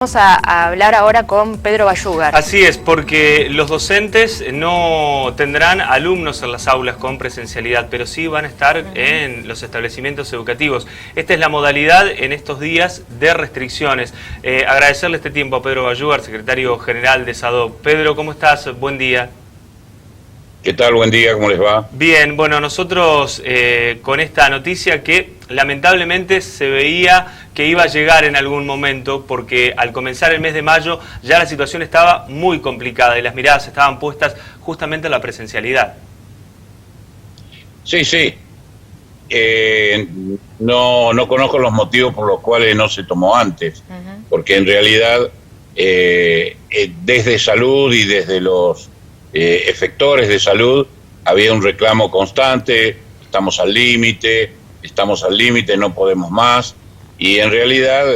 Vamos a hablar ahora con Pedro Bayugar. Así es, porque los docentes no tendrán alumnos en las aulas con presencialidad, pero sí van a estar en los establecimientos educativos. Esta es la modalidad en estos días de restricciones. Agradecerle este tiempo a Pedro Bayugar, secretario general de SADOC. Pedro, ¿cómo estás? Buen día. ¿Qué tal? Buen día, ¿cómo les va? Bien, bueno, nosotros con esta noticia que lamentablemente se veía que iba a llegar en algún momento, porque al comenzar el mes de mayo ya la situación estaba muy complicada y las miradas estaban puestas justamente en la presencialidad. Sí. No conozco los motivos por los cuales no se tomó antes, porque en realidad desde salud y desde los efectores de salud había un reclamo constante: estamos al límite, no podemos más. Y en realidad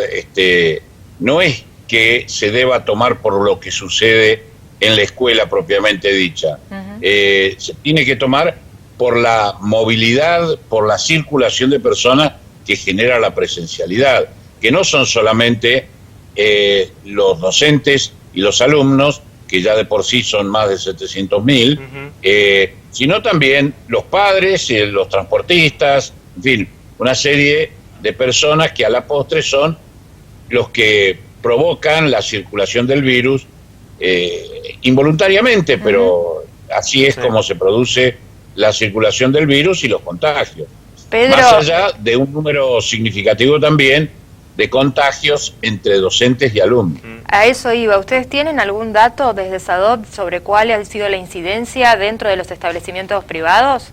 no es que se deba tomar por lo que sucede en la escuela propiamente dicha. Se tiene que tomar por la movilidad, por la circulación de personas que genera la presencialidad, que no son solamente los docentes y los alumnos, que ya de por sí son más de 700.000, sino también los padres, los transportistas, en fin, una serie de personas que a la postre son los que provocan la circulación del virus involuntariamente, pero así es como se produce la circulación del virus y los contagios. Pedro, más allá de un número significativo también de contagios entre docentes y alumnos. A eso iba. ¿Ustedes tienen algún dato desde SADOC sobre cuál ha sido la incidencia dentro de los establecimientos privados?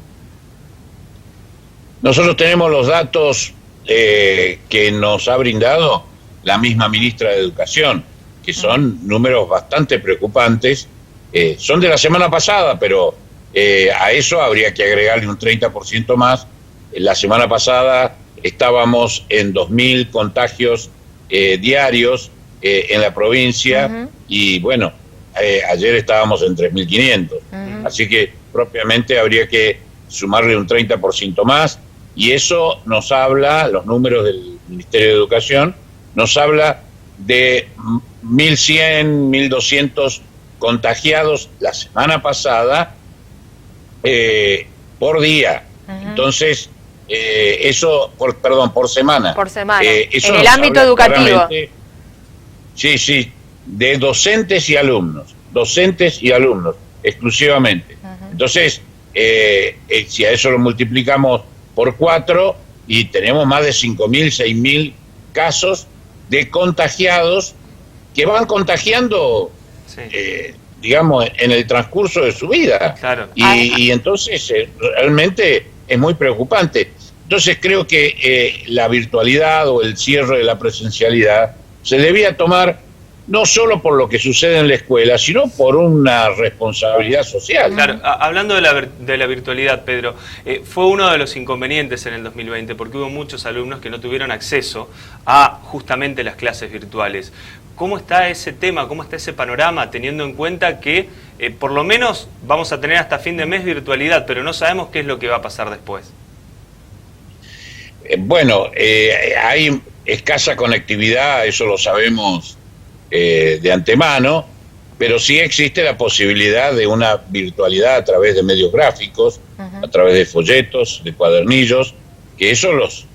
Nosotros tenemos los datos que nos ha brindado la misma ministra de Educación, que son números bastante preocupantes. Son de la semana pasada, pero a eso habría que agregarle un 30% más. La semana pasada estábamos en 2.000 contagios diarios en la provincia, y bueno, ayer estábamos en 3.500. Así que propiamente habría que sumarle un 30% más. Y eso nos habla, los números del Ministerio de Educación, nos habla de 1.100, 1.200 contagiados la semana pasada por día. Entonces, eso, por semana. Por semana, eso en el ámbito educativo. Sí, de docentes y alumnos, exclusivamente. Entonces, si a eso lo multiplicamos por 4, y tenemos más de 5.000, 6.000 casos de contagiados que van contagiando, digamos, en el transcurso de su vida. Claro. Y entonces realmente es muy preocupante. Entonces creo que la virtualidad o el cierre de la presencialidad se debía tomar no solo por lo que sucede en la escuela, sino por una responsabilidad social. Claro, hablando de la virtualidad, Pedro, fue uno de los inconvenientes en el 2020, porque hubo muchos alumnos que no tuvieron acceso a justamente las clases virtuales. ¿Cómo está ese tema, cómo está ese panorama, teniendo en cuenta que por lo menos vamos a tener hasta fin de mes virtualidad, pero no sabemos qué es lo que va a pasar después? Hay escasa conectividad, eso lo sabemos de antemano, pero sí existe la posibilidad de una virtualidad a través de medios gráficos, a través de folletos, de cuadernillos, que eso los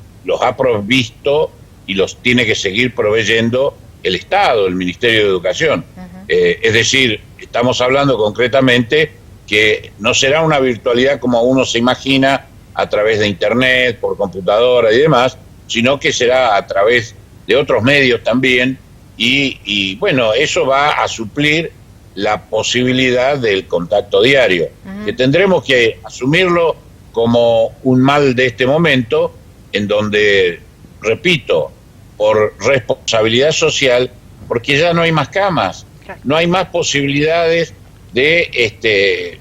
ha provisto y los tiene que seguir proveyendo el Estado, el Ministerio de Educación. Es decir, estamos hablando concretamente que no será una virtualidad como uno se imagina a través de Internet, por computadora y demás, sino que será a través de otros medios también. Y bueno, eso va a suplir la posibilidad del contacto diario, que tendremos que asumirlo como un mal de este momento, en donde, repito, por responsabilidad social, porque ya no hay más camas, no hay más posibilidades de,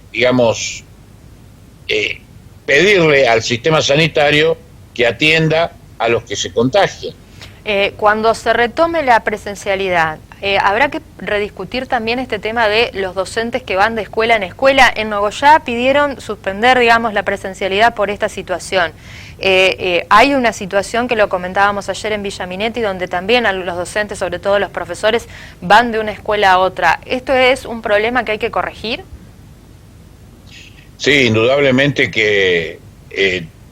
pedirle al sistema sanitario que atienda a los que se contagian. Cuando se retome la presencialidad, habrá que rediscutir también este tema de los docentes que van de escuela en escuela. En Nogoyá pidieron suspender, digamos, la presencialidad por esta situación. Hay una situación que lo comentábamos ayer en Villa Minetti, donde también los docentes, sobre todo los profesores, van de una escuela a otra. ¿Esto es un problema que hay que corregir? Sí, indudablemente que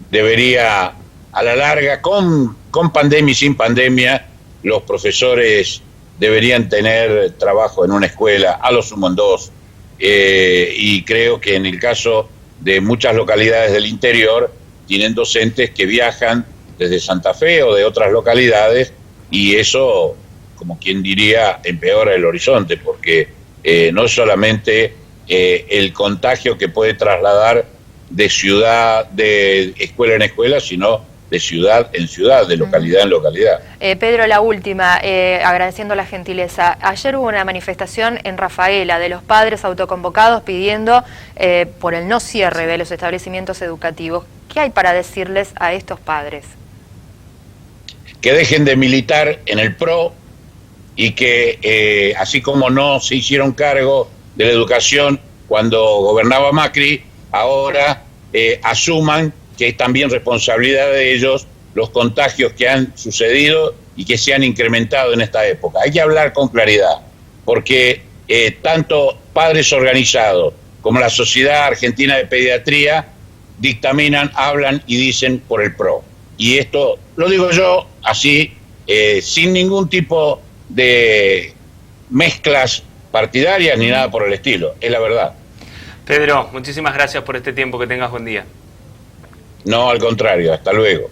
debería, a la larga, con pandemia y sin pandemia, los profesores deberían tener trabajo en una escuela, a lo sumo en dos, y creo que en el caso de muchas localidades del interior, tienen docentes que viajan desde Santa Fe o de otras localidades, y eso, como quien diría, empeora el horizonte, porque no es solamente el contagio que puede trasladar de ciudad, de escuela en escuela, sino de ciudad en ciudad, de localidad en localidad. Pedro, la última, agradeciendo la gentileza. Ayer hubo una manifestación en Rafaela de los padres autoconvocados pidiendo por el no cierre de los establecimientos educativos. ¿Qué hay para decirles a estos padres? Que dejen de militar en el PRO y que, así como no se hicieron cargo de la educación cuando gobernaba Macri, ahora asuman que es también responsabilidad de ellos los contagios que han sucedido y que se han incrementado en esta época. Hay que hablar con claridad, porque tanto padres organizados como la Sociedad Argentina de Pediatría dictaminan, hablan y dicen por el PRO. Y esto lo digo yo así, sin ningún tipo de mezclas partidarias ni nada por el estilo, es la verdad. Pedro, muchísimas gracias por este tiempo, que tengas buen día. No, al contrario, hasta luego.